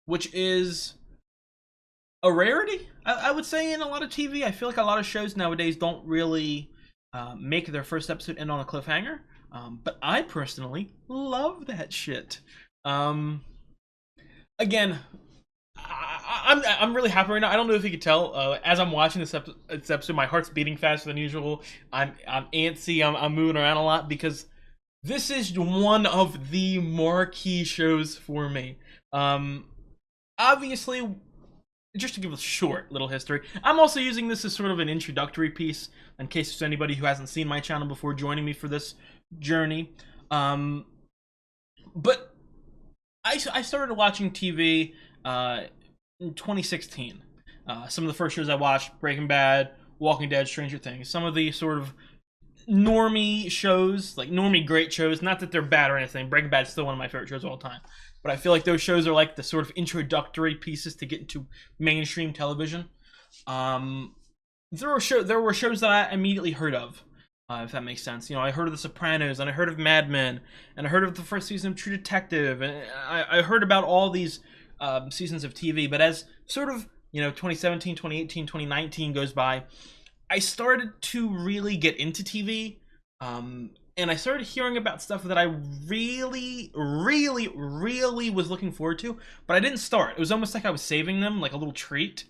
which is a rarity, I would say, in a lot of TV. I feel like a lot of shows nowadays don't really make their first episode end on a cliffhanger. But I personally love that shit. Again, I'm really happy right now. I don't know if you could tell. As I'm watching this episode, my heart's beating faster than usual. I'm antsy. I'm moving around a lot because this is one of the marquee shows for me. Obviously, just to give a short little history, I'm also using this as sort of an introductory piece in case there's anybody who hasn't seen my channel before joining me for this journey. But I started watching TV in 2016. Some of the first shows I watched: Breaking Bad, Walking Dead, Stranger Things. Some of the sort of normie shows, like normie great shows. Not that they're bad or anything. Breaking Bad is still one of my favorite shows of all time. But I feel like those shows are like the sort of introductory pieces to get into mainstream television. There were shows that I immediately heard of, if that makes sense. You know, I heard of The Sopranos, and I heard of Mad Men, and I heard of the first season of True Detective, and I heard about all these seasons of TV. But as sort of, you know, 2017, 2018, 2019 goes by, I started to really get into TV. And I started hearing about stuff that I really, really, really was looking forward to, but I didn't start. It was almost like I was saving them, like a little treat.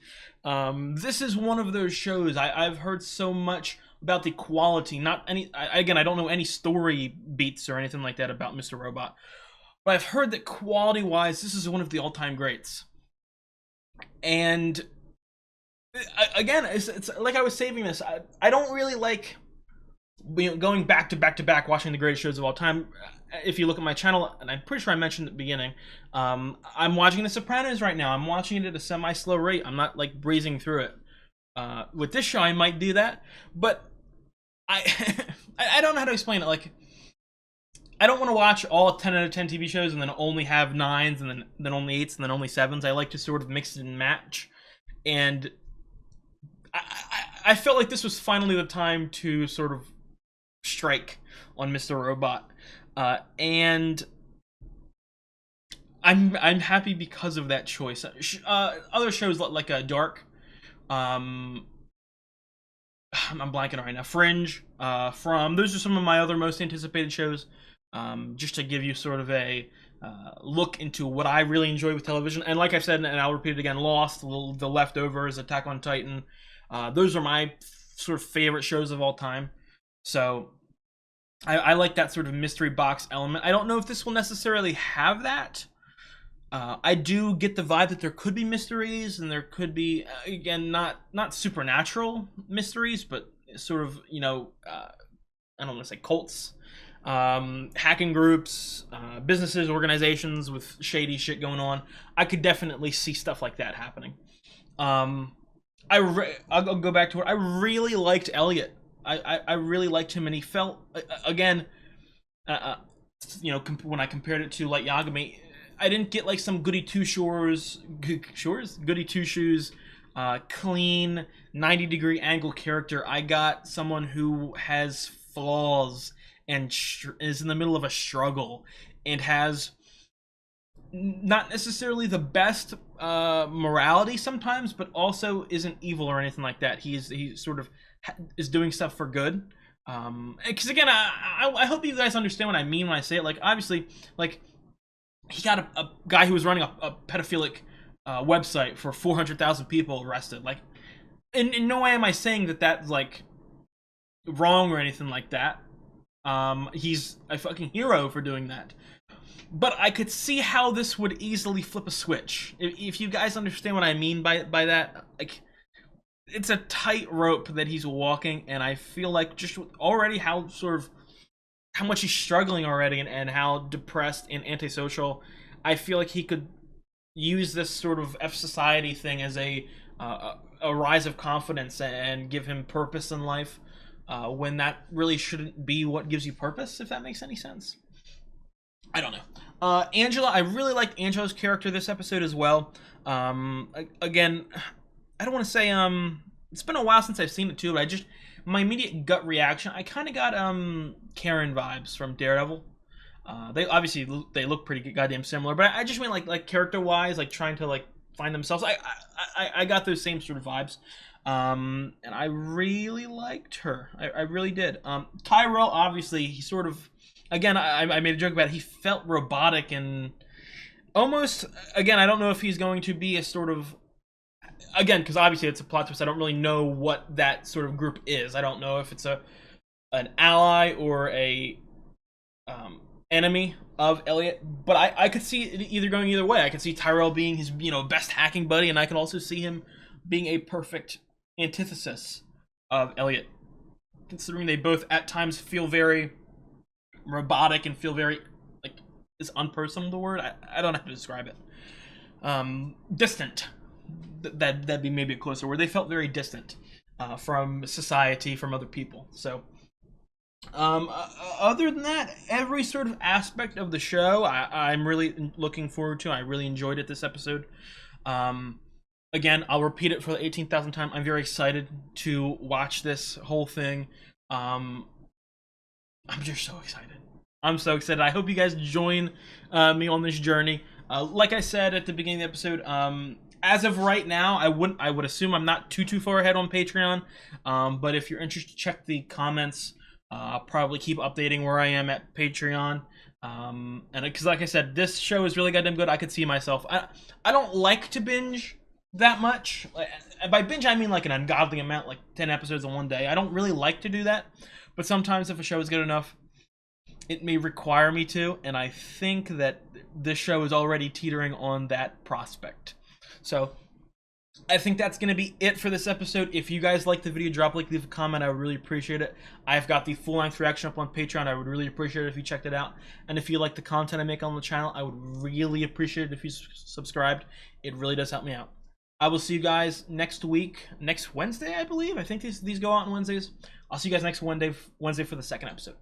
This is one of those shows. I've heard so much about the quality. Not any. Again, I don't know any story beats or anything like that about Mr. Robot, but I've heard that quality-wise, this is one of the all-time greats. And again, it's like I was saving this. I don't really like, you know, going back to back watching the greatest shows of all time. If you look at my channel, and I'm pretty sure I mentioned at the beginning, I'm watching The Sopranos right now. I'm watching it at a semi-slow rate. I'm not like breezing through it. With this show, I might do that, but I don't know how to explain it. Like, I don't want to watch all 10 out of 10 TV shows and then only have 9s and then only 8s and then only 7s. I like to sort of mix and match, and I felt like this was finally the time to sort of strike on Mr. Robot, and I'm happy because of that choice. Other shows like Dark, I'm blanking right now. Fringe, From. Those are some of my other most anticipated shows. Just to give you sort of a look into what I really enjoy with television. And like I said, and I'll repeat it again, Lost, The Leftovers, Attack on Titan. Those are my sort of favorite shows of all time. So I like that sort of mystery box element. I don't know if this will necessarily have that. I do get the vibe that there could be mysteries, and there could be, again, not supernatural mysteries, but sort of, you know, I don't want to say cults, hacking groups, businesses, organizations with shady shit going on. I could definitely see stuff like that happening. I'll go back to it. I really liked Elliot. I really liked him, and he felt, again, you know, when I compared it to Light Yagami, I didn't get like some goody two shoes, clean 90-degree angle character. I got someone who has flaws and is in the middle of a struggle and has not necessarily the best morality sometimes, but also isn't evil or anything like that. He sort of is doing stuff for good. Because again, I hope you guys understand what I mean when I say it. Like, obviously, like, he got a guy who was running a pedophilic website for 400,000 people arrested. Like, in no way am I saying that that's like wrong or anything like that. He's a fucking hero for doing that. But I could see how this would easily flip a switch. If you guys understand what I mean by that, like, it's a tightrope that he's walking, and I feel like just already how much he's struggling already, and how depressed and antisocial, I feel like he could use this sort of F society thing as a rise of confidence and give him purpose in life, when that really shouldn't be what gives you purpose, if that makes any sense. I don't know. Angela, I really liked Angela's character this episode as well. Again, I don't want to say, it's been a while since I've seen it too, but my immediate gut reaction, I kind of got Karen vibes from Daredevil. They obviously look pretty goddamn similar, but I just mean like character wise, like trying to like find themselves. I got those same sort of vibes, and I really liked her. I really did. Tyrell, obviously, he sort of, again, I made a joke about it. He felt robotic and almost, again, I don't know if he's going to be a sort of, again, because obviously it's a plot twist, I don't really know what that sort of group is. I don't know if it's an ally or a enemy of Elliot, but I could see it either going either way. I could see Tyrell being his, you know, best hacking buddy, and I could also see him being a perfect antithesis of Elliot, considering they both at times feel very robotic and feel very, like, is unpersonal the word? I don't know how to describe it. Distant. That'd be maybe a closer word. They felt very distant from society, from other people. So, other than that, every sort of aspect of the show, I'm really looking forward to. I really enjoyed it this episode. Again, I'll repeat it for the 18,000th time. I'm very excited to watch this whole thing. I'm just so excited. I'm so excited. I hope you guys join me on this journey. Like I said at the beginning of the episode, as of right now, I would assume I'm not too far ahead on Patreon. But if you're interested, check the comments. I'll probably keep updating where I am at Patreon. And because, like I said, this show is really goddamn good. I could see myself. I don't like to binge that much. By binge, I mean like an ungodly amount, like 10 episodes in one day. I don't really like to do that. But sometimes if a show is good enough, it may require me to. And I think that this show is already teetering on that prospect. So I think that's going to be it for this episode. If you guys like the video, drop a like, leave a comment. I would really appreciate it. I've got the full-length reaction up on Patreon. I would really appreciate it if you checked it out. And if you like the content I make on the channel, I would really appreciate it if you subscribed. It really does help me out. I will see you guys next week. Next Wednesday, I believe. I think these go out on Wednesdays. I'll see you guys next Wednesday for the second episode.